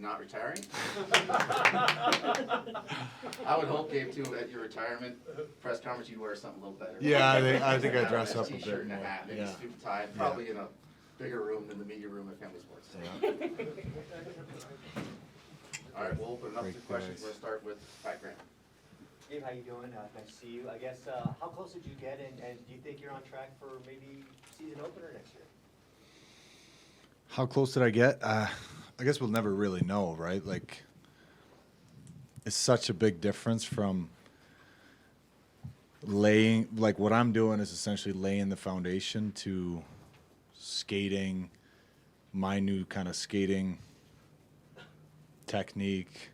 not retiring. I would hope, Gabe, too, at your retirement press conference, you'd wear something a little better. Yeah, I think I dress up a T-shirt bit and a more. hat, maybe Yeah. a suit and tie, probably in a bigger room than the media room at Family Sports. Yeah. All right, we'll open it up to Great questions. guys. We'll start with Pat Grant. Gabe, how you doing? Nice to see you. I guess, how close did you get, and do you think you're on track for maybe season opener next year? How close did I get? I guess we'll never really know, right? Like, it's such a big difference from laying, like what I'm doing is essentially laying the foundation to skating, my new kind of skating technique,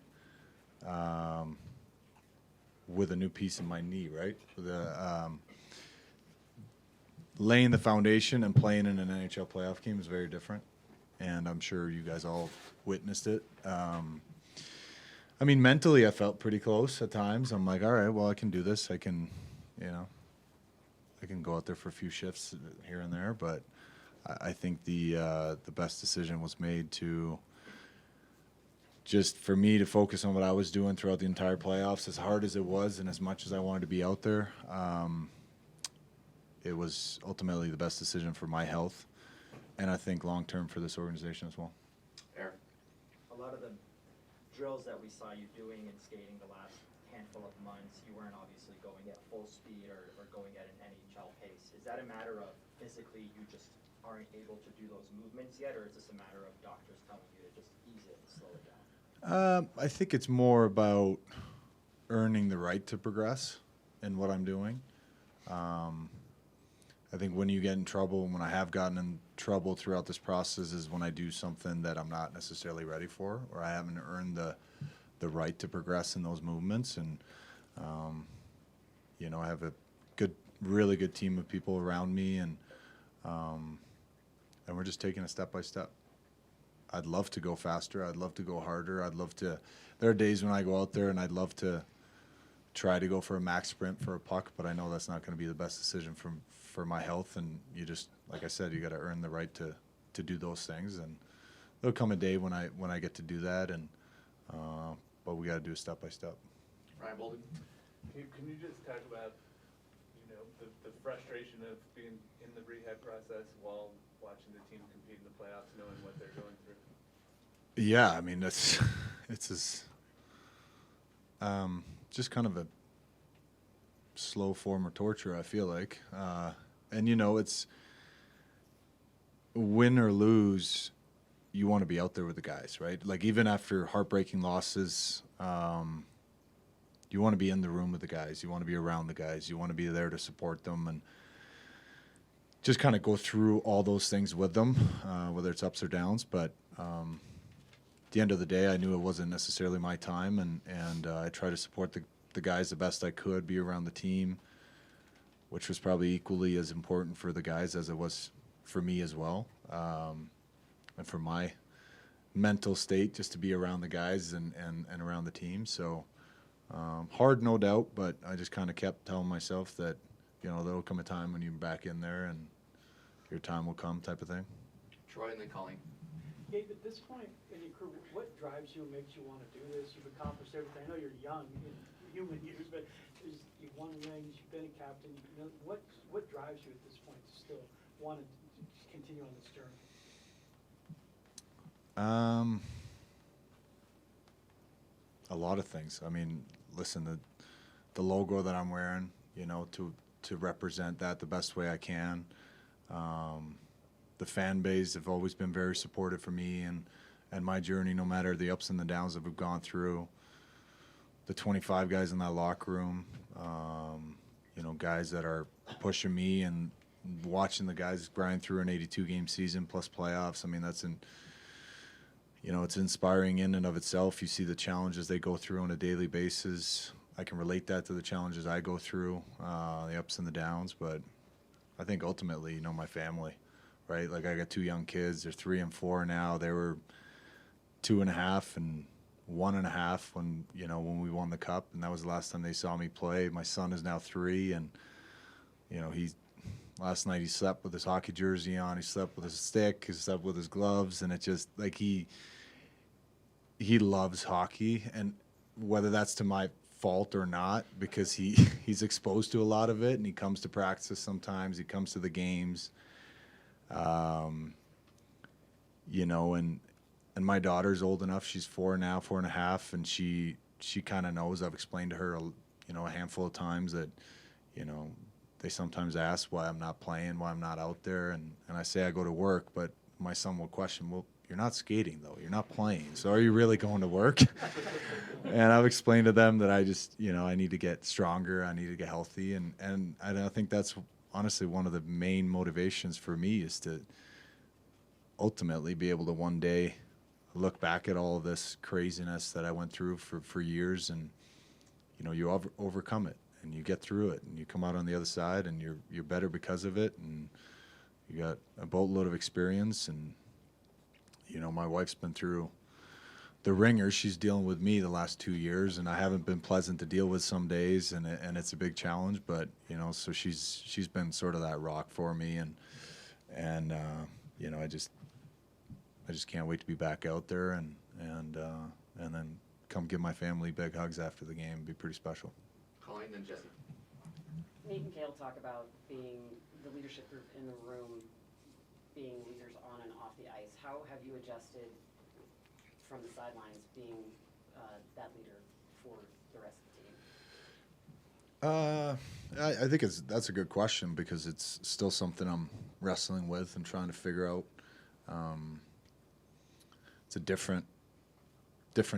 with a new piece in my knee, right? Laying the foundation and playing in an NHL playoff game is very different, and I'm sure you guys all witnessed it. I mean, mentally, I felt pretty close at times. I'm like, all right, well, I can do this. I can go out there for a few shifts here and there, but I think the best decision was made to just for me to focus on what I was doing throughout the entire playoffs, as hard as it was and as much as I wanted to be out there. It was ultimately the best decision for my health, and I think long-term for this organization as well. Eric. A lot of the drills that we saw you doing and skating the last handful of months, you weren't obviously going at full speed or going at an NHL pace. Is that a matter of physically you just aren't able to do those movements yet, or is this a matter of doctors telling you to just ease it and slow it down? I think it's more about earning the right to progress in what I'm doing. I think when you get in trouble, and when I have gotten in trouble throughout this process, is when I do something that I'm not necessarily ready for, or I haven't earned the right to progress in those movements. And I have a really good team of people around me, and we're just taking it step by step. I'd love to go faster. I'd love to go harder. I'd love to. There are days when I go out there and I'd love to try to go for a max sprint for a puck, but I know that's not going to be the best decision for my health. And you just, like I said, you got to earn the right to do those things. And there'll come a day when I get to do that. And but we got to do it step by step. Ryan Bolden. Can you just talk about, the frustration of being in the rehab process while watching the team compete in the playoffs, knowing what they're going through? Yeah, I mean, it's just kind of a slow form of torture, I feel like. And, it's win or lose, you want to be out there with the guys, right? Like, even after heartbreaking losses, you want to be in the room with the guys. You want to be around the guys. You want to be there to support them and just kind of go through all those things with them, whether it's ups or downs. But at the end of the day, I knew it wasn't necessarily my time, and I tried to support the guys the best I could, be around the team, which was probably equally as important for the guys as it was for me as well, and for my mental state, just to be around the guys and around the team. So hard, no doubt, but I just kind of kept telling myself that, there'll come a time when you're back in there and your time will come, type of thing. Troy and then Colleen. Gabe, at this point in your career, what drives you and makes you want to do this? You've accomplished everything. I know you're young in human years, but you've won rings, you've been a captain. What drives you at this point to still want to continue on this journey? A lot of things. I mean, listen, the logo that I'm wearing, to represent that the best way I can. The fan base have always been very supportive for me and my journey, no matter the ups and the downs that we've gone through. The 25 guys in that locker room, guys that are pushing me and watching the guys grind through an 82-game season plus playoffs. I mean, it's inspiring in and of itself. You see the challenges they go through on a daily basis. I can relate that to the challenges I go through, the ups and the downs. But I think ultimately, my family, right? Like, I got 2 young kids. They're 3 and 4 now. They were 2.5 and 1.5 when we won the cup, and that was the last time they saw me play. My son is now 3, and last night he slept with his hockey jersey on. He slept with his stick. He slept with his gloves, and it just like he he loves hockey, and whether that's to my fault or not, because he's exposed to a lot of it, and he comes to practice sometimes, he comes to the games, you know, and my daughter's old enough, she's 4 now, 4.5, and she kind of knows. I've explained to her, you know, a handful of times that, you know, they sometimes ask why I'm not playing, why I'm not out there, and I say I go to work, but my son will question, well, you're not skating though, you're not playing, so are you really going to work? And I've explained to them that I just, you know, I need to get stronger, I need to get healthy, and I think that's honestly one of the main motivations for me, is to ultimately be able to one day look back at all of this craziness that I went through for years, and you know, you overcome it and you get through it and you come out on the other side and you're better because of it, and you got a boatload of experience. And you know, my wife's been through the ringer. She's dealing with me the last 2 years, and I haven't been pleasant to deal with some days, and it's a big challenge. But you know, so she's been sort of that rock for me, and you know, I just can't wait to be back out there and then come give my family big hugs after the game. It'd be pretty special. Colleen, then Jesse. Nate and Kale talk about being the leadership group in the room, being leaders on and off the ice. How have you adjusted from the sidelines being that leader for the rest of the team? I think that's a good question, because it's still something I'm wrestling with and trying to figure out. It's a different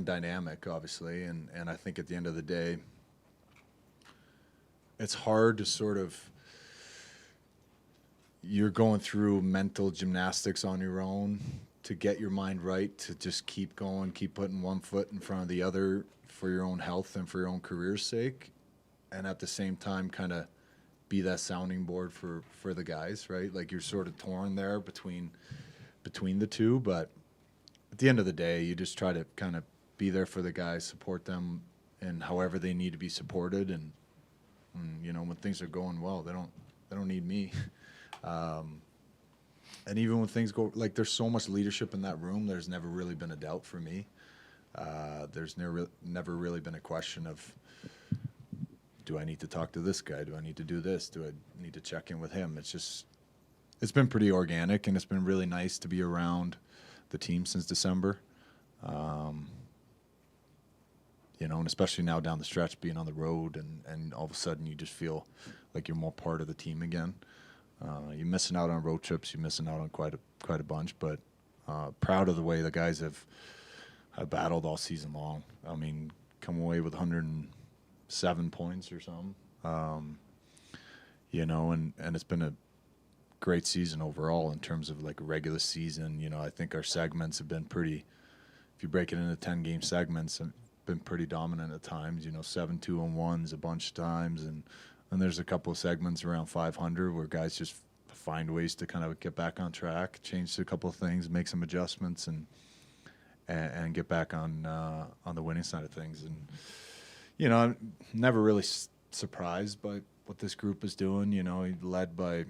dynamic, obviously, and I think at the end of the day, it's hard to sort of, you're going through mental gymnastics on your own to get your mind right, to just keep going, keep putting one foot in front of the other for your own health and for your own career's sake, and at the same time kind of be that sounding board for the guys, right? Like, you're sort of torn there between the two, but at the end of the day, you just try to kind of be there for the guys, support them in however they need to be supported, and you know, when things are going well, they don't need me. And even when things go, like, there's so much leadership in that room, there's never really been a doubt for me. There's never really been a question of, do I need to talk to this guy? Do I need to do this? Do I need to check in with him? It's been pretty organic, and it's been really nice to be around the team since December. You know, and especially now down the stretch, being on the road, and all of a sudden you just feel like you're more part of the team again. You're missing out on road trips. You're missing out on quite a bunch, but proud of the way the guys have battled all season long. I mean, come away with 107 points or something. You know, and it's been a great season overall in terms of like regular season. You know, I think our segments have been pretty, if you break it into 10-game segments, have been pretty dominant at times. You know, 7-2-1s a bunch of times, and there's a couple of segments around 500 where guys just find ways to kind of get back on track, change a couple of things, make some adjustments, and get back on the winning side of things. And you know, I'm never really surprised by what this group is doing. You know, led by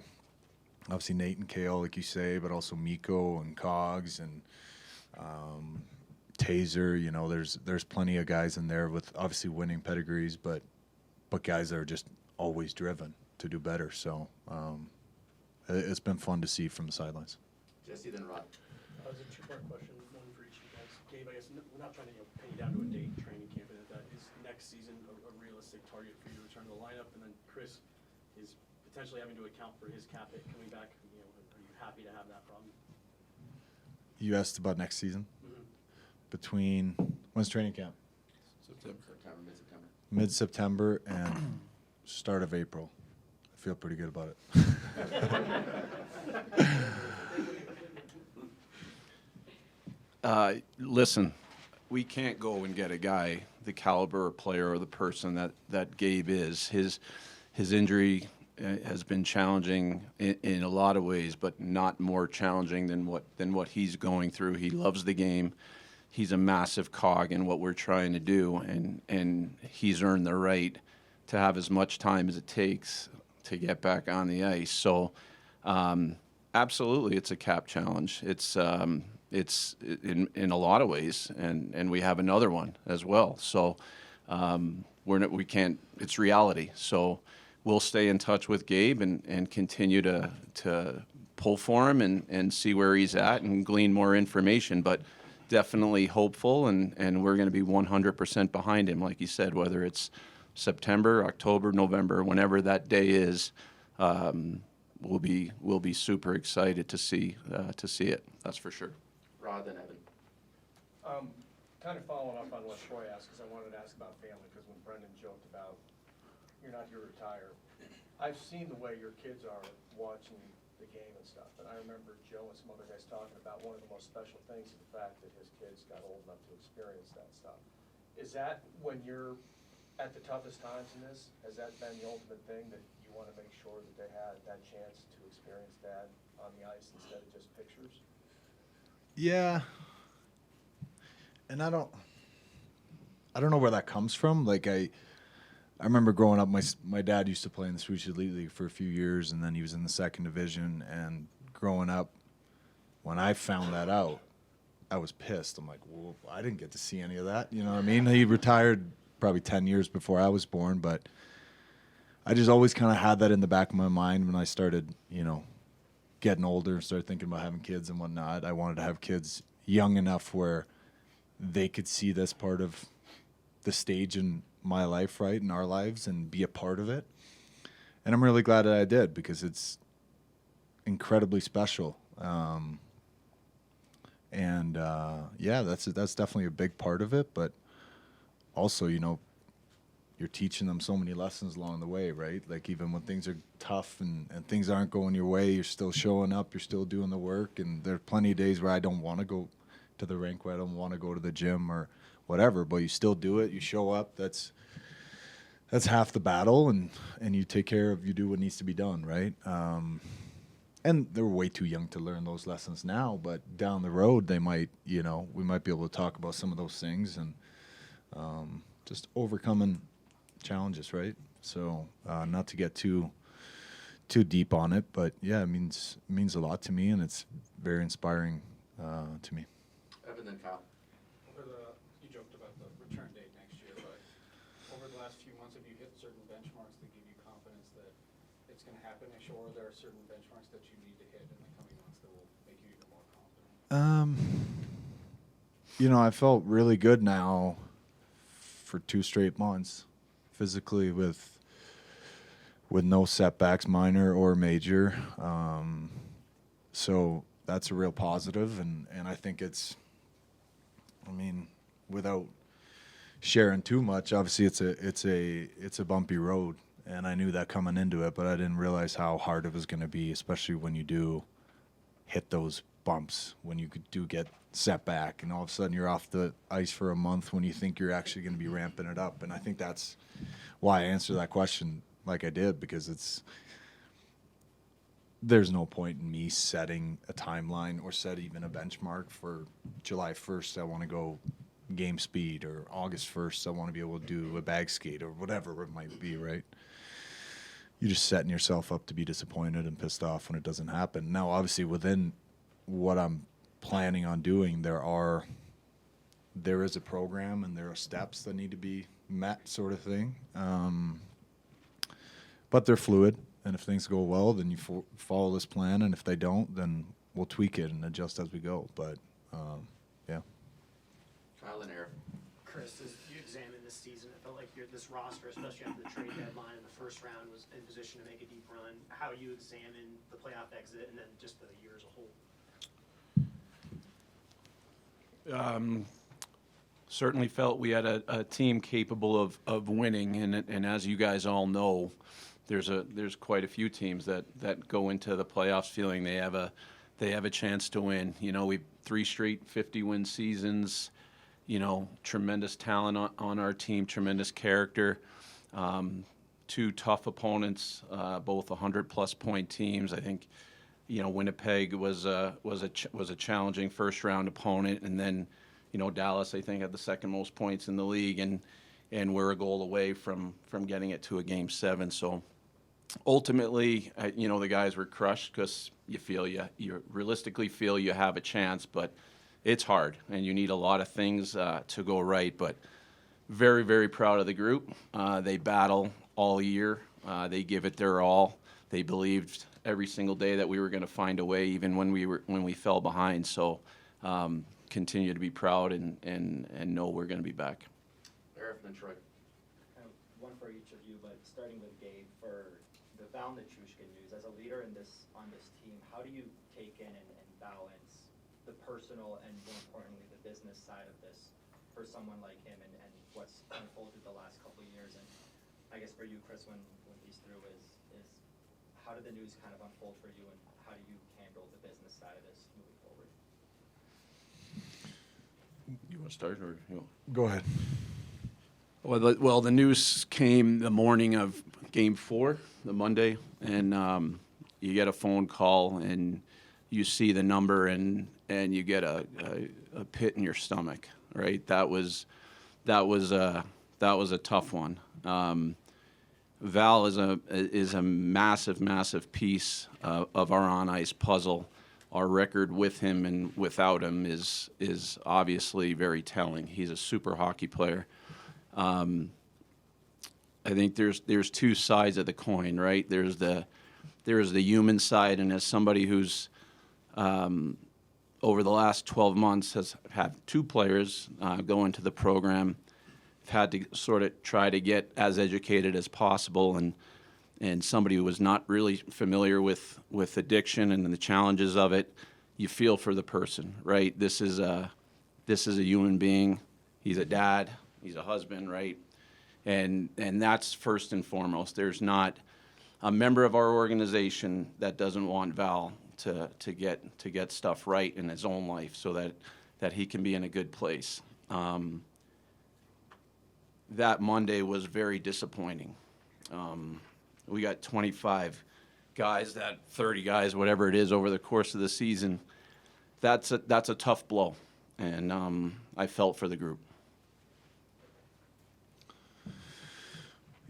obviously Nate and Kale, like you say, but also Mikko and Cogs and Taser. You know, there's plenty of guys in there with obviously winning pedigrees, but guys that are just always driven to do better. So it's been fun to see from the sidelines. Jesse, then Rod. That was a two-part question, one for each of you guys. Gabe, I guess we're not trying to pin you down to a date in training camp, and that is next season a realistic target for you to return to the lineup. And then Chris is potentially having to account for his cap hit coming back. You know, are you happy to have that problem? You asked about next season? Mm-hmm. Between, when's training camp? Mid-September. Mid-September and start of April. I feel pretty good about it. Listen, we can't go and get a guy the caliber of player or the person that Gabe is. His injury has been challenging in a lot of ways, but not more challenging than what he's going through. He loves the game. He's a massive cog in what we're trying to do, and he's earned the right to have as much time as it takes to get back on the ice. So absolutely, it's a cap challenge. It's it's in a lot of ways, and we have another one as well. So we can't. It's reality. So we'll stay in touch with Gabe and continue to pull for him and see where he's at and glean more information. But definitely hopeful, and we're going to be 100% behind him, like you said, whether it's September, October, November, whenever that day is. We'll be super excited to see it. That's for sure. Rod, then Evan. Kind of following up on what Troy asked, because I wanted to ask about family, because when Brendan joked about you're not here to retire, I've seen the way your kids are watching the game and stuff, and I remember Joe and some other guys talking about one of the most special things is the fact that his kids got old enough to experience that stuff. Is that when you're at the toughest times in this, has that been the ultimate thing, that you want to make sure that they had that chance to experience Dad on the ice instead of just pictures? Yeah. And I don't know where that comes from. Like I remember growing up, my dad used to play in the Swedish Elite League for a few years, and then he was in the second division. And growing up, when I found that out, I was pissed. I'm like, well, I didn't get to see any of that. You know what I mean? He retired probably 10 years before I was born, but I just always kind of had that in the back of my mind when I started, getting older and started thinking about having kids and whatnot. I wanted to have kids young enough where they could see this part of the stage in my life, right, in our lives, and be a part of it. And I'm really glad that I did, because it's incredibly special. Yeah, that's definitely a big part of it. But also, you're teaching them so many lessons along the way, right? Like even when things are tough and things aren't going your way, you're still showing up, you're still doing the work. And there are plenty of days where I don't want to go to the rink, where I don't want to go to the gym or whatever, but you still do it. You show up. That's half the battle, and you take care of, you do what needs to be done, right? And they're way too young to learn those lessons now, but down the road they might, we might be able to talk about some of those things and just overcoming challenges, right? So not to get too deep on it, but yeah, it means a lot to me, and it's very inspiring to me. Evan, then Kyle. You joked about the return date next year, but over the last few months, have you hit certain benchmarks that give you confidence that it's going to happen next year, or are there certain benchmarks that you need to hit in the coming months that will make you even more confident? I felt really good now for 2 straight months, physically, with no setbacks, minor or major. So that's a real positive, and I think it's, without sharing too much, obviously it's a bumpy road, and I knew that coming into it, but I didn't realize how hard it was going to be, especially when you do hit those bumps, when you do get set back, and all of a sudden you're off the ice for a month when you think you're actually going to be ramping it up. And I think that's why I answered that question like I did, because there's no point in me setting a timeline or set even a benchmark for July 1st. I want to go game speed, or August 1st, I want to be able to do a bag skate, or whatever it might be, right? You're just setting yourself up to be disappointed and pissed off when it doesn't happen. Now, obviously, within what I'm planning on doing, there is a program and there are steps that need to be met, sort of thing. But they're fluid, and if things go well, then you follow this plan, and if they don't, then we'll tweak it and adjust as we go. But yeah. Kyle and Aaron. Chris, as you examine this season, it felt like this roster, especially after the trade deadline in the first round, was in position to make a deep run. How you examine the playoff exit and then just the year as a whole? Certainly felt we had a team capable of winning, and as you guys all know, there's quite a few teams that go into the playoffs feeling they have a chance to win. We 3 straight 50-win seasons. Tremendous talent on our team, tremendous character. 2 tough opponents, both 100+ point teams. I think, Winnipeg was a challenging first round opponent, and then, Dallas, I think, had the second most points in the league, and we're a goal away from getting it to a game 7. So ultimately, the guys were crushed because you realistically feel you have a chance, but it's hard, and you need a lot of things to go right, but very, very proud of the group. They battle all year. They give it their all. They believed every single day that we were going to find a way, even when we fell behind. So continue to be proud and know we're going to be back. Eric and Troy. One for each of you, but starting with Gabe, for the Val Nichushkin news, as a leader on this team, how do you take in and balance the personal and, more importantly, the business side of this for someone like him and what's unfolded the last couple of years? And I guess for you, Chris, when he's through, is how did the news kind of unfold for you, and how do you handle the business side of this moving forward? You want to start, or you want? Go ahead. Well, the news came the morning of Game 4, the Monday, and you get a phone call, and you see the number, and you get a pit in your stomach, right? That was a tough one. Val is a massive piece of our on-ice puzzle. Our record with him and without him is obviously very telling. He's a super hockey player. I think there's two sides of the coin, right? There's the human side, and as somebody who's over the last 12 months has had 2 players go into the program, I've had to sort of try to get as educated as possible, and somebody who was not really familiar with addiction and the challenges of it, you feel for the person, right? This is a human being. He's a dad. He's a husband, right? And that's first and foremost. There's not a member of our organization that doesn't want Val to get stuff right in his own life so that he can be in a good place. That Monday was very disappointing. We got 25 guys, 30 guys, whatever it is, over the course of the season. That's a tough blow, and I felt for the group.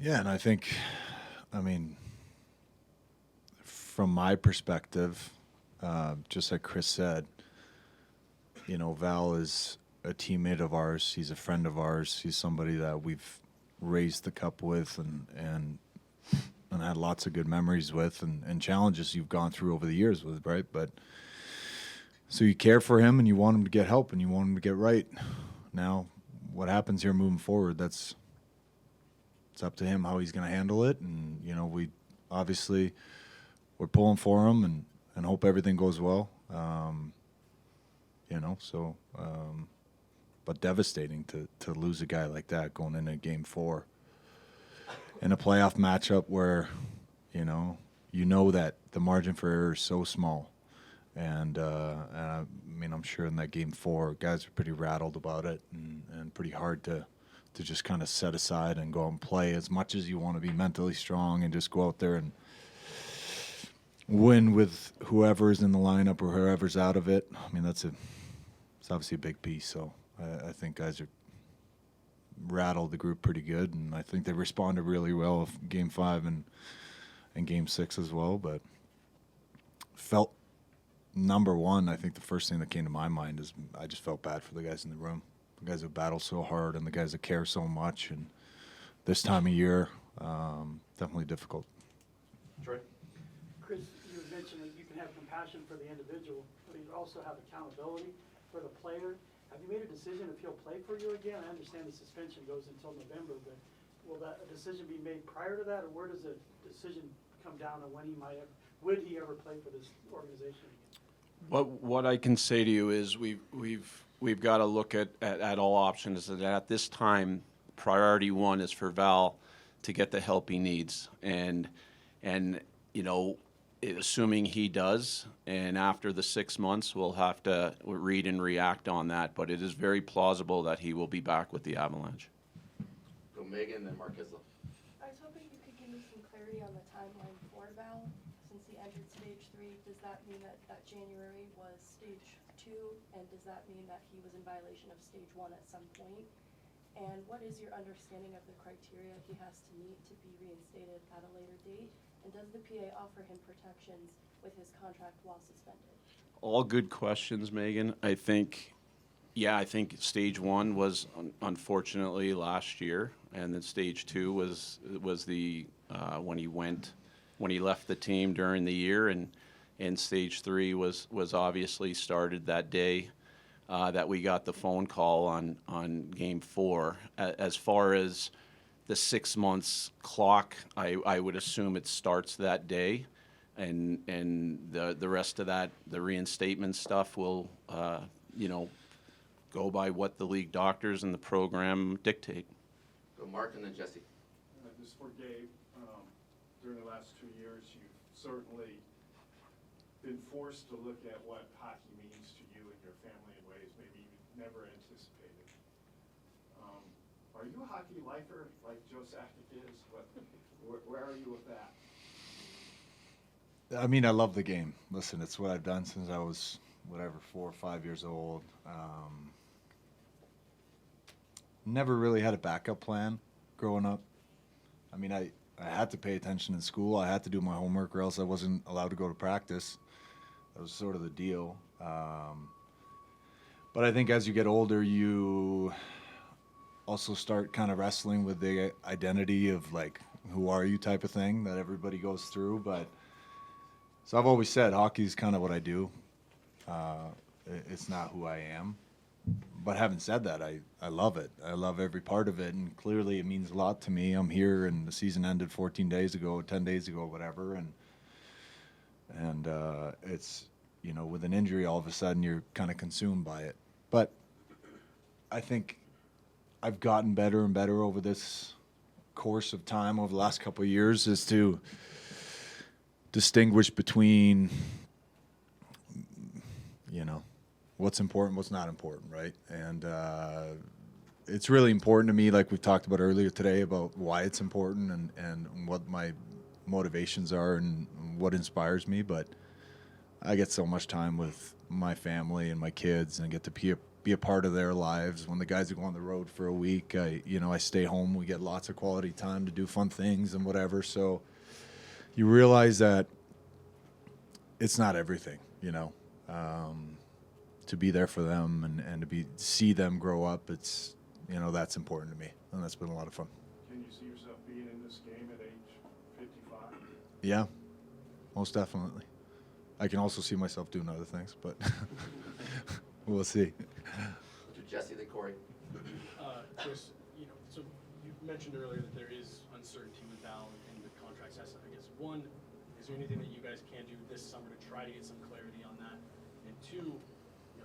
Yeah, and I think, from my perspective, just like Chris said, Val is a teammate of ours. He's a friend of ours. He's somebody that we've raised the cup with and had lots of good memories with and challenges you've gone through over the years with, right? But so you care for him and you want him to get help and you want him to get right. Now, what happens here moving forward, it's up to him how he's going to handle it. And, we're pulling for him and hope everything goes well. But devastating to lose a guy like that going into Game 4 in a playoff matchup where, you know that the margin for error is so small. And I'm sure in that Game 4, guys are pretty rattled about it and pretty hard to just kind of set aside and go out and play as much as you want to be mentally strong and just go out there and win with whoever's in the lineup or whoever's out of it. It's obviously a big piece. So I think guys are rattled the group pretty good, and I think they responded really well of Game 5 and Game 6 as well. But felt number one, I think the first thing that came to my mind is I just felt bad for the guys in the room. The guys that battle so hard and the guys that care so much, and this time of year, definitely difficult. Troy? Chris, you mentioned that you can have compassion for the individual, but you also have accountability for the player. Have you made a decision if he'll play for you again? I understand the suspension goes until November, but will that a decision be made prior to that, or where does the decision come down on when would he ever play for this organization again? What I can say to you is we've got to look at all options. And at this time, priority one is for Val to get the help he needs, and assuming he does, and after the 6 months, we'll have to read and react on that. But it is very plausible that he will be back with the Avalanche. Go Megan, then Mark Kislow. I was hoping you could give me some clarity on the timeline for Val. Since he entered stage 3, does that mean that January was stage 2? And does that mean that he was in violation of stage 1 at some point? And what is your understanding of the criteria he has to meet to be reinstated at a later date? And does the PA offer him protections with his contract while suspended? All good questions, Megan. I think Yeah, I think stage one was unfortunately last year, and then stage two was the when he left the team during the year, and stage three was obviously started that day that we got the phone call on game 4. As far as the 6 months clock, I would assume it starts that day, and the rest of that, the reinstatement stuff will go by what the league doctors and the program dictate. Go Mark and then Jesse. This is for Gabe. During the last 2 years, you've certainly been forced to look at what hockey means to you and your family in ways maybe you never anticipated. Are you a hockey lifer like Joe Sakic is? Where are you with that? I mean, I love the game. Listen, it's what I've done since I was, 4 or 5 years old. Never really had a backup plan growing up. I mean, I had to pay attention in school. I had to do my homework or else I wasn't allowed to go to practice. That was sort of the deal. But I think as you get older, you also start kind of wrestling with the identity of, like, who are you type of thing that everybody goes through. But so I've always said hockey's kind of what I do. It's not who I am. But having said that, I love it. I love every part of it, and clearly it means a lot to me. I'm here, and the season ended 14 days ago, 10 days ago, whatever, and it's, with an injury, all of a sudden you're kind of consumed by it. But I think I've gotten better and better over this course of time, over the last couple of years, is to distinguish between, what's important, what's not important, right? And it's really important to me, like we talked about earlier today, about why it's important and what my motivations are and what inspires me. But I get so much time with my family and my kids, and I get to be a part of their lives. When the guys go on the road for a week, I stay home. We get lots of quality time to do fun things and whatever. So you realize that it's not everything, to be there for them and to see them grow up. It's, that's important to me, and that's been a lot of fun. Can you see yourself being in this game at age 55? Yeah, most definitely. I can also see myself doing other things, but we'll see. To Jesse, then Corey. Chris, so you mentioned earlier that there is uncertainty with Val and the contracts. I guess, one, is there anything that you guys can do this summer to try to get some clarity on that? And two,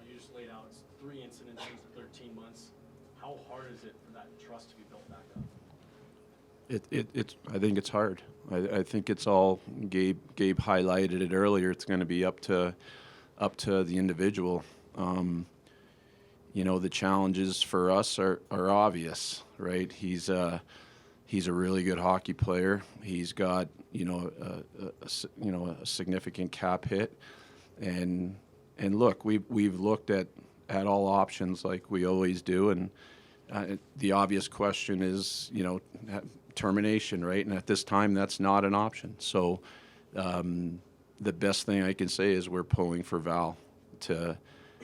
you just laid out 3 incidents in 13 months. How hard is it for that trust to be built back up? I think it's hard. I think it's all Gabe highlighted it earlier. It's going to be up to the individual. The challenges for us are obvious, right? He's a really good hockey player. He's got a significant cap hit, and look, we've looked at all options like we always do, and the obvious question is termination, right? And at this time, that's not an option. So the best thing I can say is we're pulling for Val to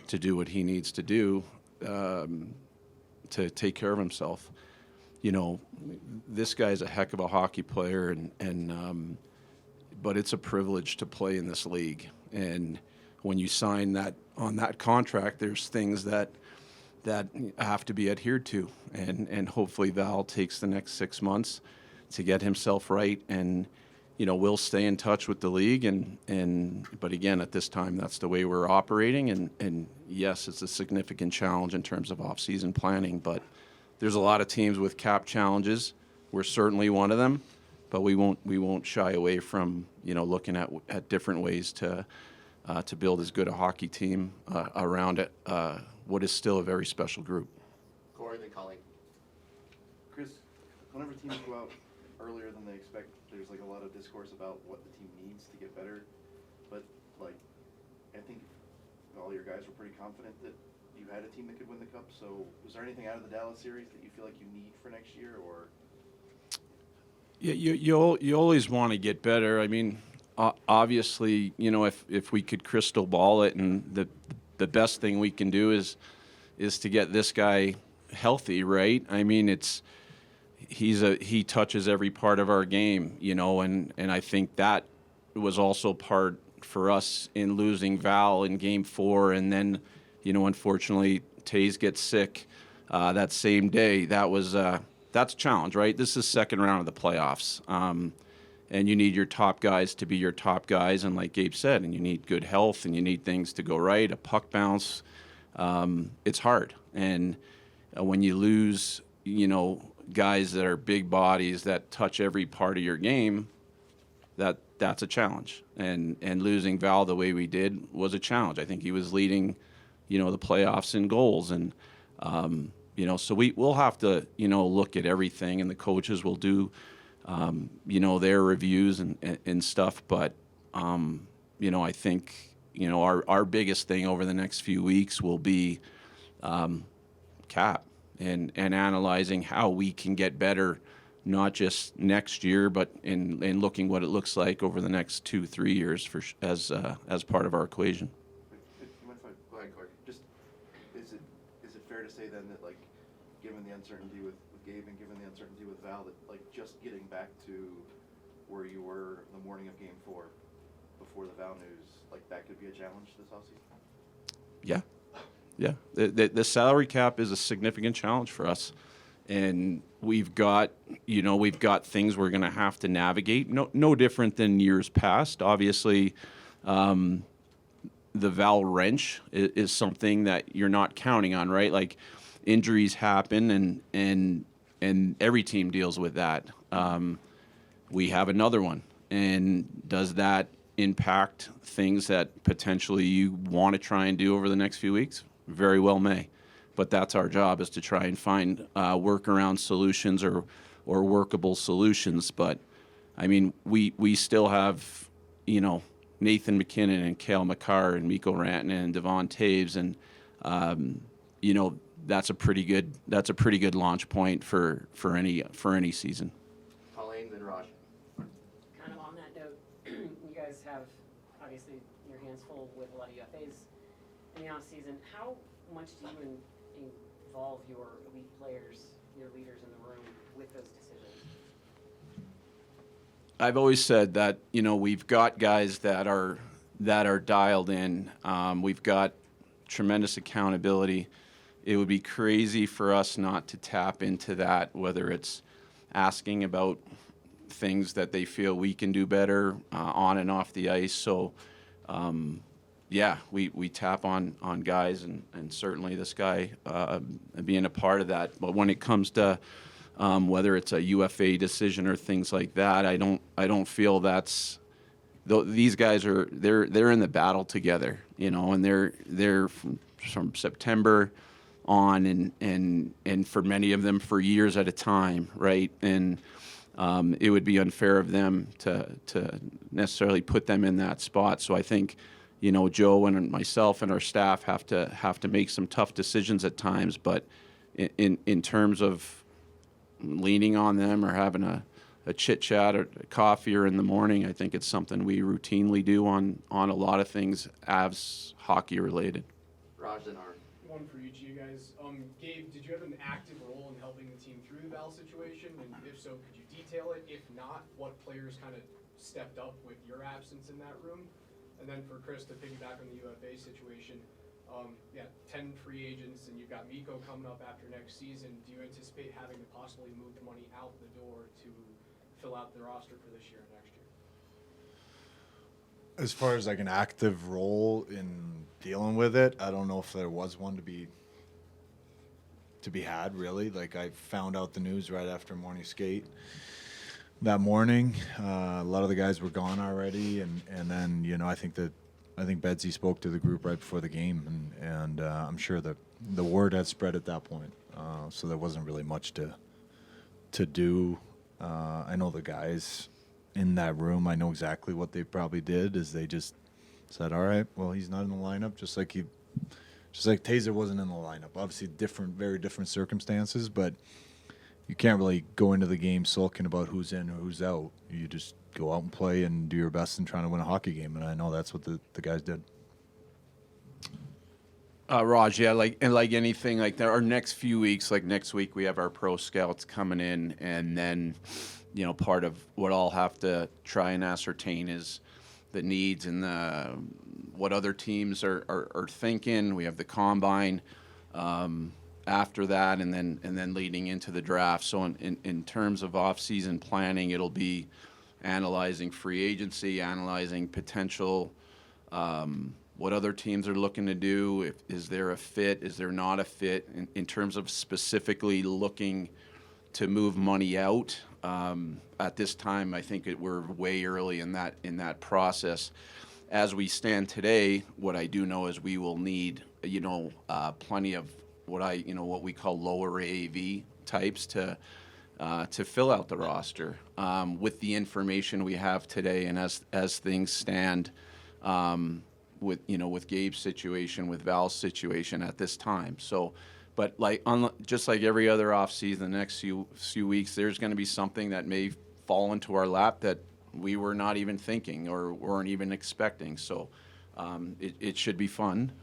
do what he needs to do to take care of himself. This guy's a heck of a hockey player, but it's a privilege to play in this league. And when you sign on that contract, there's things that have to be adhered to, and hopefully Val takes the next 6 months to get himself right, and we'll stay in touch with the league, but again, at this time, that's the way we're operating, and yes, it's a significant challenge in terms of off-season planning, but there's a lot of teams with cap challenges. We're certainly one of them, but we won't shy away from looking at different ways to build as good a hockey team around what is still a very special group. Corey, then Colleen. Chris, whenever teams go out earlier than they expect, there's a lot of discourse about what the team needs to get better. But I think all your guys were pretty confident that you had a team that could win the cup. So was there anything out of the Dallas series that you feel like you need for next year, or? Yeah, you always want to get better. I mean, obviously, if we could crystal ball it, and the best thing we can do is is to get this guy healthy, right? I mean, he touches every part of our game, you know, and I think that was also part for us in losing Val in Game 4, and then, you know, unfortunately, Taze gets sick that same day. That's a challenge, right? This is second round of the playoffs, and you need your top guys to be your top guys, and like Gabe said, and you need good health, and you need things to go right, a puck bounce. It's hard, and when you lose, you know, guys that are big bodies that touch every part of your game, that's a challenge. And losing Val the way we did was a challenge. I think he was leading, you know, the playoffs in goals, and you know, so we'll have to, you know, look at everything, and the coaches will do, you know, their reviews and stuff. But you know, I think, you know, our biggest thing over the next few weeks will be cap and analyzing how we can get better, not just next year, but in looking what it looks like over the next 2-3 years as part of our equation. Go ahead, Clark. Just, is it fair to say then that, like, given the uncertainty with Gabe and given the uncertainty with Val, that, like, just getting back to where you were the morning of Game 4 before the Val news, like, that could be a challenge this offseason? Yeah. The salary cap is a significant challenge for us. And we've got things we're going to have to navigate. No different than years past. Obviously, the Val wrench is something that you're not counting on, right? Like, injuries happen, and every team deals with that. We have another one, and does that impact things that potentially you want to try and do over the next few weeks? Very well may. But that's our job, is to try and find workaround solutions or workable solutions. But, I mean, we still have, you know, Nathan McKinnon and Cale Makar and Mikko Rantanen and Devon Taves, and you know, that's a pretty good launch point for any season. Colleen, then Raj. Kind of on that note, you guys have obviously your hands full with a lot of UFAs in the off season. How much do you involve your elite players, your leaders in the room, with those decisions? I've always said that, you know, we've got guys that are dialed in. We've got tremendous accountability. It would be crazy for us not to tap into that, whether it's asking about things that they feel we can do better on and off the ice. So, yeah, we tap on guys, and certainly this guy being a part of that. But when it comes to whether it's a UFA decision or things like that, I don't feel that's. These guys they're in the battle together, you know, and they're from September on, and for many of them for years at a time, right? And it would be unfair of them to necessarily put them in that spot. So I think, you know, Joe and myself and our staff have to make some tough decisions at times, but in terms of leaning on them or having a chit chat or a coffee or in the morning, I think it's something we routinely do on a lot of things Avs hockey related. Raj, then Art. One for each of you guys. Gabe, did you have an active role in helping the team through the Val situation? And if so, could you detail it? If not, what players kind of stepped up with your absence in that room? And then for Chris, to piggyback on the UFA situation, 10 free agents, and you've got Mikko coming up after next season. Do you anticipate having to possibly move the money out the door to fill out the roster for this year and next year? As far as like an active role in dealing with it, I don't know if there was one to be had, really. Like, I found out the news right after morning skate that morning. A lot of the guys were gone already, and then, you know, I think Bedsy spoke to the group right before the game, and I'm sure that the word had spread at that point, so there wasn't really much to do. I know the guys in that room, I know exactly what they probably did, is they just said, all right, well, he's not in the lineup, just like Taser wasn't in the lineup. Obviously very different circumstances, but you can't really go into the game sulking about who's in or who's out. You just go out and play and do your best in trying to win a hockey game, and I know that's what the guys did. Raj, yeah, like anything, like our next few weeks, like next week we have our pro scouts coming in, and then, part of what I'll have to try and ascertain is the needs and what other teams are thinking. We have the combine after that, and then leading into the draft. So in terms of off-season planning, it'll be analyzing free agency, analyzing potential. What other teams are looking to do, is there a fit, is there not a fit, in terms of specifically looking to move money out. At this time, I think we're way early in that process. As we stand today, what I do know is we will need, plenty of what we call lower AAV types to fill out the roster with the information we have today, and as things stand. With Gabe's situation, with Val's situation at this time. So, but just like every other off season, the next few weeks, there's going to be something that may fall into our lap that we were not even thinking or weren't even expecting. So, it should be fun,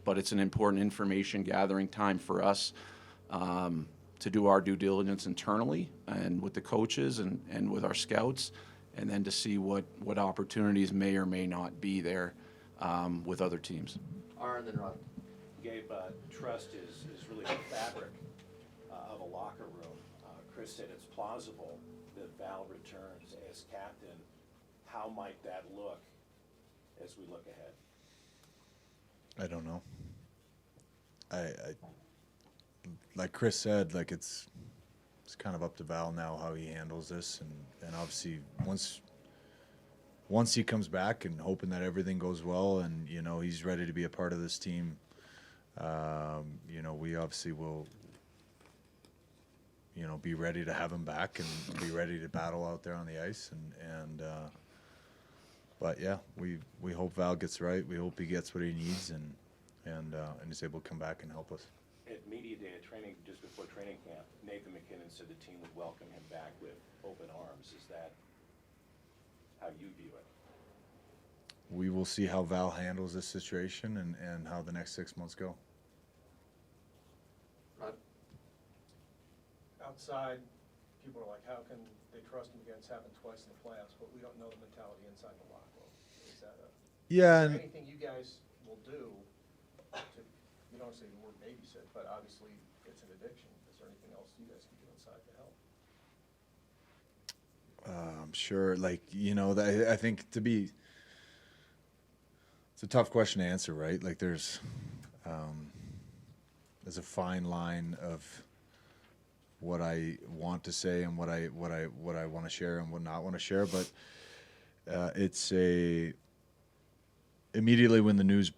but it's an important information gathering time for us to do our due diligence internally and with the coaches and with our scouts, and then to see what opportunities may or may not be there. With other teams. Aaron, then Rod. Gabe, trust is really the fabric of a locker room. Chris said it's plausible that Val returns as captain. How might that look as we look ahead? I don't know. I like Chris said, like it's kind of up to Val now how he handles this, and obviously once he comes back, and hoping that everything goes well, and he's ready to be a part of this team, we obviously will be ready to have him back and be ready to battle out there on the ice, but yeah, we hope Val gets right. We hope he gets what he needs, and is able to come back and help us. At media day, at training, just before training camp, Nathan McKinnon said the team would welcome him back with open arms. Is that how you view it? We will see how Val handles this situation and how the next 6 months go. Rod? Outside, people are like, how can they trust him again? It's happened twice in the playoffs, but we don't know the mentality inside the locker room. Is that is there anything you guys will do to, you don't say the word babysit, but obviously it's an addiction. Is there anything else you guys can do inside to help? I'm sure, I think it's a tough question to answer, right? Like there's a fine line of what I want to say and what I want to share and what not want to share, but immediately when the news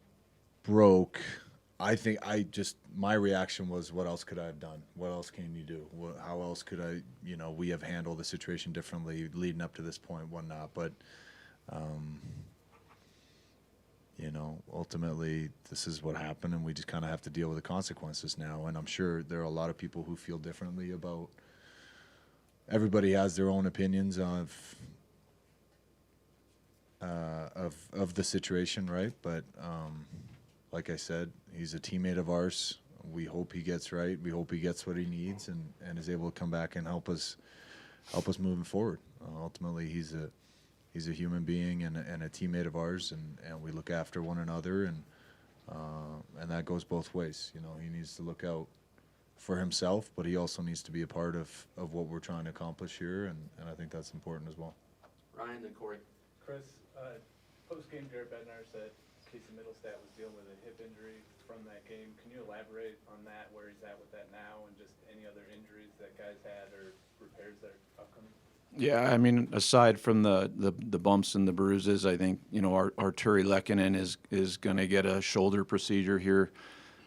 broke, I think my reaction was, what else could I have done? What else can you do? How else could I, we have handled the situation differently leading up to this point, whatnot. But, ultimately this is what happened, and we just kind of have to deal with the consequences now. And I'm sure there are a lot of people who feel differently about, everybody has their own opinions of the situation, right? But, like I said, he's a teammate of ours. We hope he gets right. We hope he gets what he needs and is able to come back and help us moving forward. Ultimately, he's a human being and a teammate of ours, and we look after one another, and that goes both ways. He needs to look out for himself, but he also needs to be a part of what we're trying to accomplish here, and I think that's important as well. Ryan, then Corey. Chris, post-game, Jared Bednar said Casey Middlestat was dealing with a hip injury from that game. Can you elaborate on that, where he's at with that now, and just any other injuries that guys had or repairs that are upcoming? Yeah, I mean, aside from the bumps and the bruises, I think Arturi Lehkonen is going to get a shoulder procedure here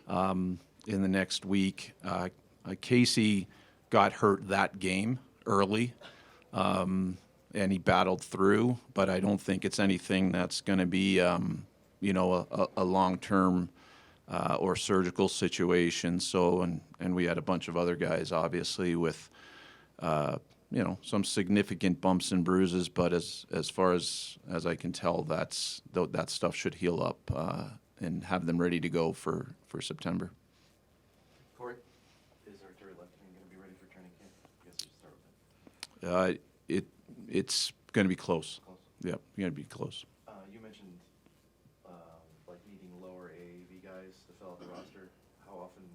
in the next week. Casey got hurt that game early, and he battled through, but I don't think it's anything that's going to be a long-term or surgical situation. So, and we had a bunch of other guys, obviously, with some significant bumps and bruises, but as far as I can tell, that stuff should heal up and have them ready to go for September. Corey, is artillery left-wing going to be ready for training camp? I guess we should start with that. It's going to be close. Close. Yep, going to be close. You mentioned like needing lower AAV guys to fill out the roster. How often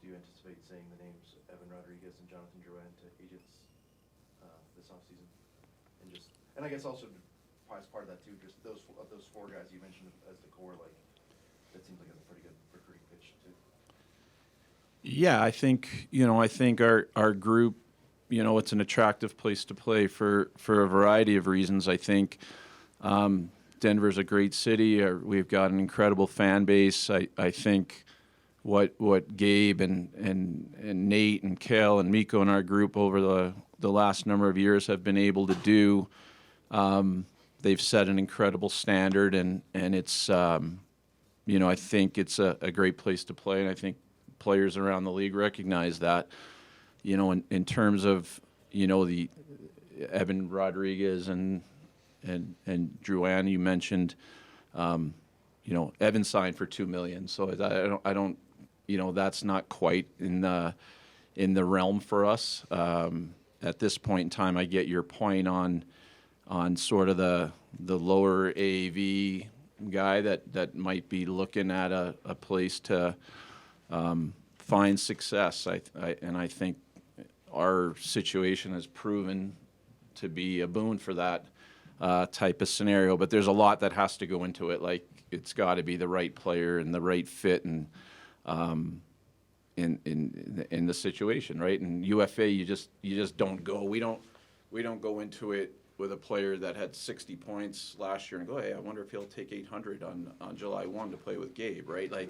do you anticipate saying the names Evan Rodriguez and Jonathan Drouin to agents this offseason? And I guess also as part of that too, just those four guys you mentioned as the core, like that seems like a pretty good recruiting pitch too. Yeah, I think our group, it's an attractive place to play for a variety of reasons. I think Denver's a great city. We've got an incredible fan base. I think what Gabe and Nate and Kel and Miko and our group over the last number of years have been able to do, they've set an incredible standard, and it's I think it's a great place to play, and I think players around the league recognize that. In terms of the Evan Rodriguez and Drouin you mentioned, Evan signed for $2 million, so I don't that's not quite in the realm for us. At this point in time, I get your point on sort of the lower AAV guy that might be looking at a place to find success. I think our situation has proven to be a boon for that type of scenario. But there's a lot that has to go into it. Like, it's got to be the right player and the right fit, and in the situation, right? And UFA, you just don't go. We don't go into it with a player that had 60 points last year and go, hey, I wonder if he'll take 800 on July 1 to play with Gabe, right? Like,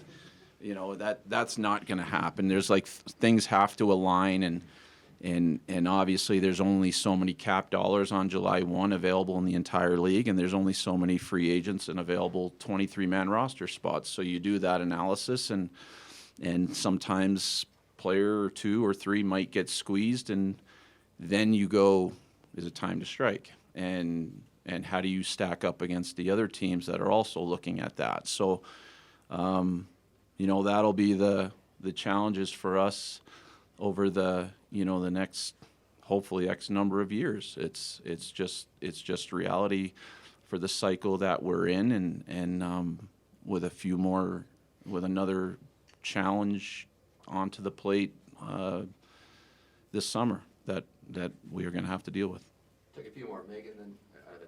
that's not going to happen. There's things have to align, and obviously there's only so many cap dollars on July 1 available in the entire league, and there's only so many free agents and available 23-man roster spots. So you do that analysis, and sometimes player or two or three might get squeezed, and then you go, is it time to strike? And how do you stack up against the other teams that are also looking at that? So, that'll be the challenges for us over the next, hopefully, X number of years. It's just reality for the cycle that we're in, and with another challenge onto the plate this summer that we are going to have to deal with. Take a few more, Megan, then Ivan.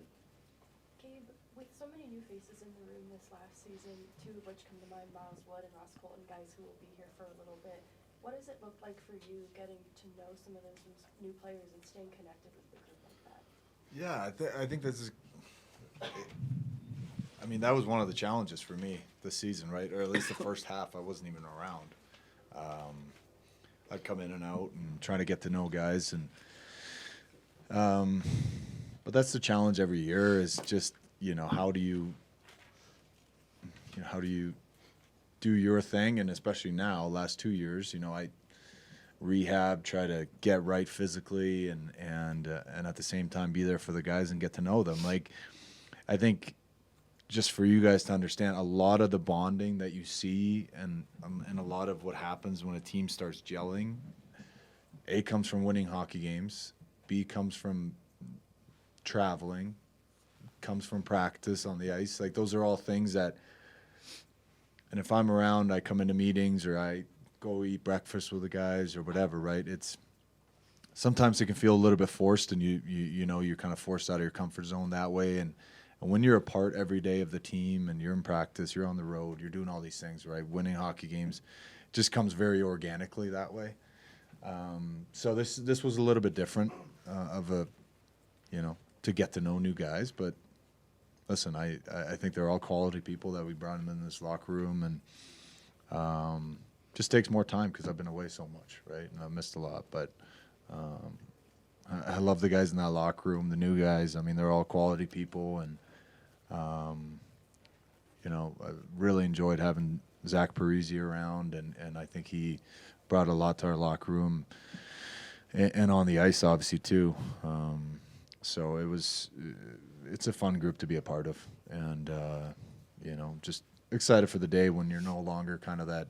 Gabe, with so many new faces in the room this last season, two of which come to mind, Miles Wood and Ross Colton, guys who will be here for a little bit, what does it look like for you getting to know some of those new players and staying connected with the group like that? Yeah, I think this is. That was one of the challenges for me this season, right? Or at least the first half, I wasn't even around. I'd come in and out and trying to get to know guys, and but that's the challenge every year. Is just how do you do your thing, and especially now, last 2 years, I rehab, try to get right physically, and at the same time be there for the guys and get to know them. Like, I think, just for you guys to understand, a lot of the bonding that you see and a lot of what happens when a team starts gelling, A, comes from winning hockey games, B, comes from traveling, comes from practice on the ice. Like, those are all things that, and if I'm around, I come into meetings or I go eat breakfast with the guys or whatever, right? It's sometimes it can feel a little bit forced, and you're kind of forced out of your comfort zone that way. And when you're a part every day of the team and you're in practice, you're on the road, you're doing all these things, right? Winning hockey games just comes very organically that way. So this was a little bit different to get to know new guys. But listen, I think they're all quality people that we brought them in this locker room, and just takes more time because I've been away so much, right? And I've missed a lot. But I love the guys in that locker room, the new guys. They're all quality people, and I really enjoyed having Zach Parisi around, and I think he brought a lot to our locker room and on the ice, obviously, too. So it's a fun group to be a part of, and just excited for the day when you're no longer kind of that,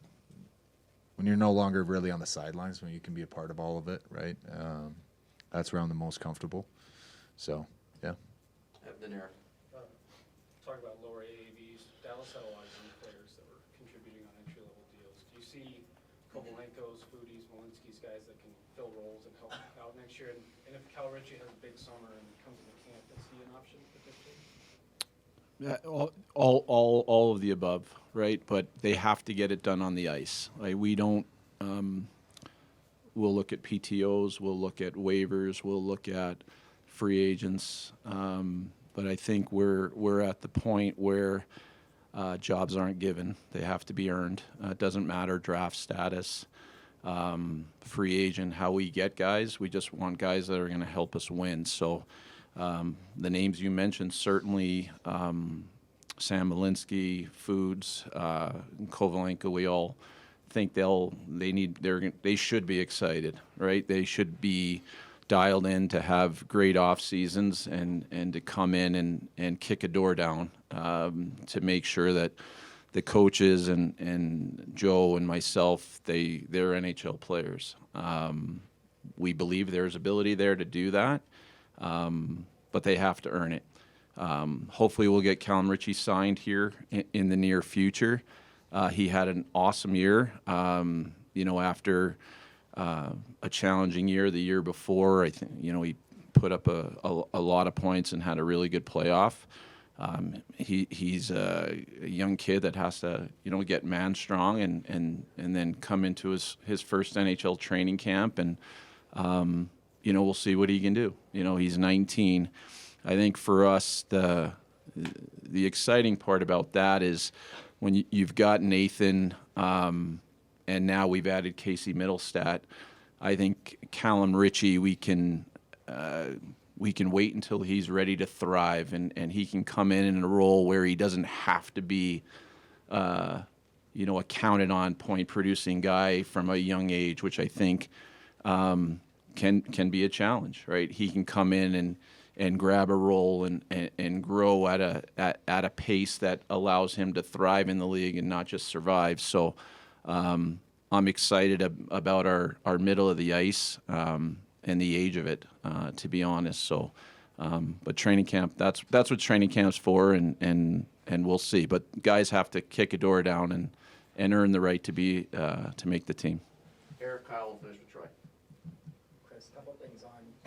when you're no longer really on the sidelines, when you can be a part of all of it, right? That's where I'm the most comfortable. So, yeah. Then Eric. Talk about lower AAVs. Dallas had a lot of young players that were contributing on entry-level deals. Do you see Kovalenko's, Foodies, Malinsky's guys that can fill roles and help out next year? And if Cal Ritchie has a big summer and comes into camp, is he an option potentially? All of the above, right? But they have to get it done on the ice. Like we don't. We'll look at PTOs. We'll look at waivers. We'll look at free agents. But I think we're at the point where jobs aren't given; they have to be earned. It doesn't matter draft status, free agent, how we get guys. We just want guys that are going to help us win. So. The names you mentioned, certainly Sam Malinsky, Foods, Kovalenko, we all think they should be excited, right? They should be dialed in to have great off seasons and to come in and kick a door down to make sure that the coaches and Joe and myself, they're NHL players. We believe there's ability there to do that. But they have to earn it. Hopefully we'll get Callum Ritchie signed here in the near future. He had an awesome year. After a challenging year the year before, I think, he put up a lot of points and had a really good playoff. He's a young kid that has to, get man strong and then come into his first NHL training camp and, we'll see what he can do. He's 19. I think for us, the exciting part about that is when you've got Nathan, and now we've added Casey Middlestat. I think Callum Ritchie, we can wait until he's ready to thrive, and he can come in a role where he doesn't have to be, a counted on point producing guy from a young age, which I think. Can be a challenge, right? He can come in and grab a role and grow at a pace that allows him to thrive in the league and not just survive. So I'm excited about our middle of the ice and the age of it, to be honest. So, but training camp, that's what training camp's for, and we'll see. But guys have to kick a door down and earn the right to make the team. Eric, Kyle will finish with Troy.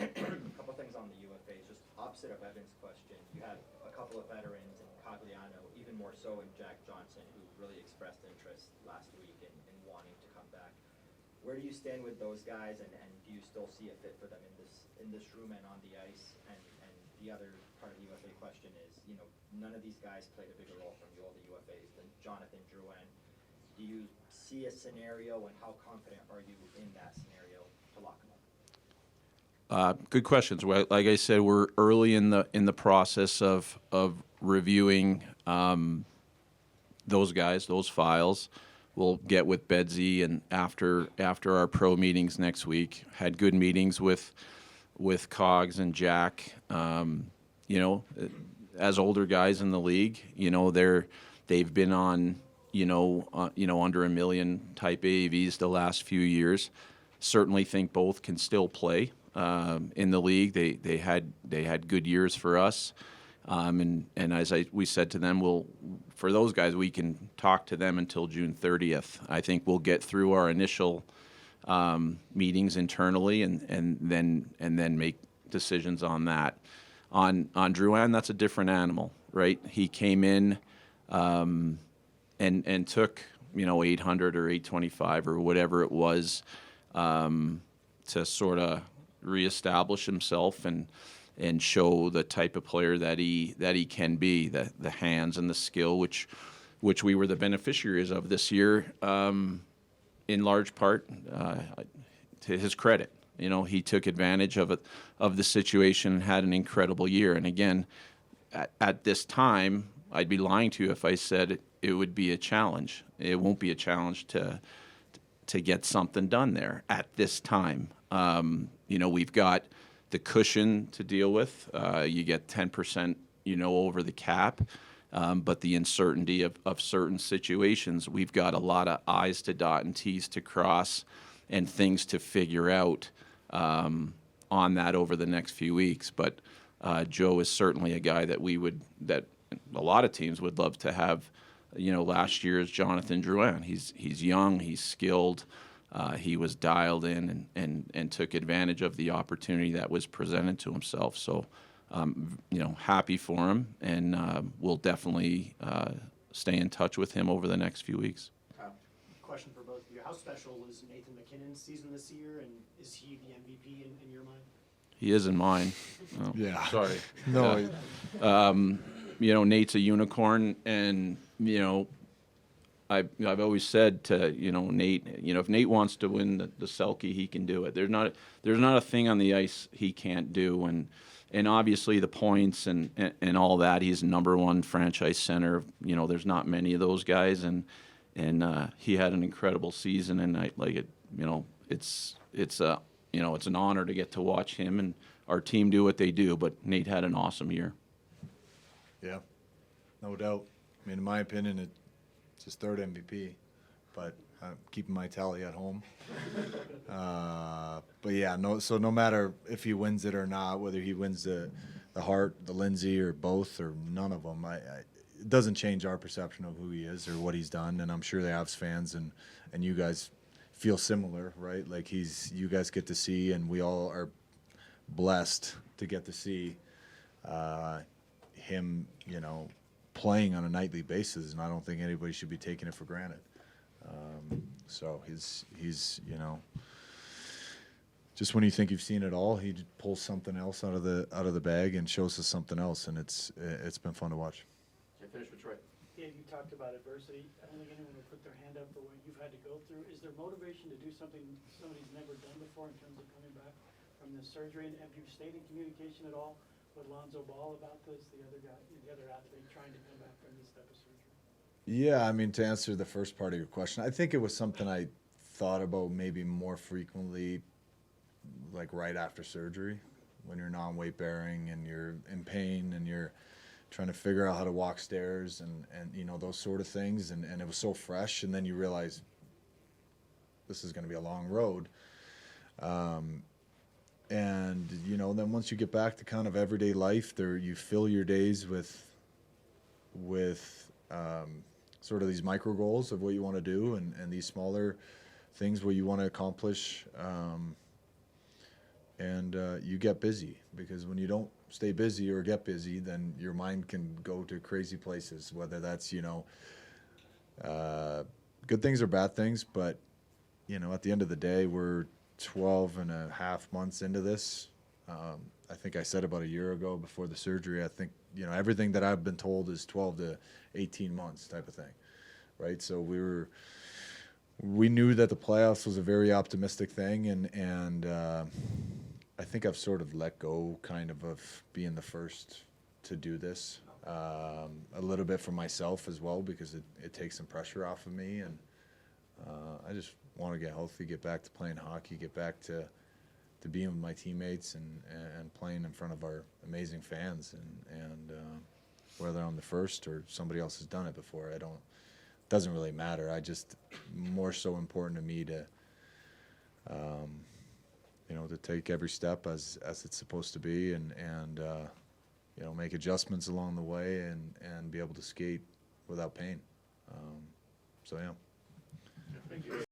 A couple things on the UFAs, just opposite of Evan's question. You had a couple of veterans in Cogliano, even more so in Jack Johnson, who really expressed interest last week in wanting to come back. Where do you stand with those guys, and do you still see a fit for them in this room and on the ice? And the other part of the UFA question is, none of these guys played a bigger role from all the UFAs than Jonathan Drouin. Do you see a scenario, and how confident are you in that scenario to lock him up? Good questions. Well, like I said, we're early in the process of reviewing those guys, those files. We'll get with Bedsy, and after our pro meetings next week, had good meetings with Cogs and Jack. As older guys in the league, they've been on under 1 million type AAVs the last few years. Certainly think both can still play. In the league, they had good years for us, and as we said to them, for those guys we can talk to them until June 30th. I think we'll get through our initial meetings internally, and then make decisions on that. On Drouin, that's a different animal, right? He came in and took 800 or 825 or whatever it was to sort of reestablish himself and show the type of player that he can be, the hands and the skill, which we were the beneficiaries of this year, in large part to his credit. He took advantage of the situation and had an incredible year. And again, at this time, I'd be lying to you if I said it would be a challenge. It won't be a challenge to get something done there at this time. We've got the cushion to deal with. You get 10%, over the cap. But the uncertainty of certain situations, we've got a lot of I's to dot and T's to cross and things to figure out on that over the next few weeks. But Joe is certainly a guy that that a lot of teams would love to have. Last year's Jonathan Drouin. He's young, he's skilled, he was dialed in and took advantage of the opportunity that was presented to himself. So, happy for him, and we'll definitely stay in touch with him over the next few weeks. Question for both of you. How special was Nathan McKinnon's season this year, and is he the MVP in your mind? He is in mine. Oh, Yeah. Sorry. No. Nate's a unicorn, and I've always said to Nate, if Nate wants to win the Selke, he can do it. There's not a thing on the ice he can't do, and obviously the points and all that. He's number one franchise center. There's not many of those guys, and he had an incredible season, and I like it. It's an honor to get to watch him and our team do what they do. But Nate had an awesome year. Yeah, no doubt. I mean, in my opinion, it's his third MVP, but I'm keeping my tally at home. But yeah, so no matter if he wins it or not, whether he wins the Hart, the Lindsay, or both, or none of them, it doesn't change our perception of who he is or what he's done. And I'm sure the Avs fans and you guys feel similar, right? Like you guys get to see, and we all are blessed to get to see him, playing on a nightly basis, and I don't think anybody should be taking it for granted. So he's just when you think you've seen it all, he pulls something else out of the bag and shows us something else, and it's been fun to watch. Okay, finish with Troy. Dave, you talked about adversity. I don't think anyone would put their hand up for what you've had to go through. Is there motivation to do something somebody's never done before in terms of coming back from this surgery? And have you stayed in communication at all with Lonzo Ball about this, the other athlete trying to come back from this type of surgery? Yeah, I mean, to answer the first part of your question, I think it was something I thought about maybe more frequently, like right after surgery, when you're non-weight bearing and you're in pain and you're trying to figure out how to walk stairs and those sort of things, and it was so fresh, and then you realize this is going to be a long road. And then once you get back to kind of everyday life, you fill your days with sort of these micro goals of what you want to do, and these smaller things what you want to accomplish. And you get busy, because when you don't stay busy or get busy, then your mind can go to crazy places, whether that's good things or bad things. But at the end of the day, we're 12 and a half months into this. I think I said about a year ago before the surgery, I think everything that I've been told is 12 to 18 months type of thing, right? So we knew that the playoffs was a very optimistic thing, and I think I've sort of let go kind of being the first to do this, a little bit for myself as well, because it takes some pressure off of me, and I just want to get healthy, get back to playing hockey, get back to being with my teammates and playing in front of our amazing fans, and whether I'm the first or somebody else has done it before, doesn't really matter. More so important to me to take every step as it's supposed to be, and make adjustments along the way, and be able to skate without pain. So yeah. Thank you.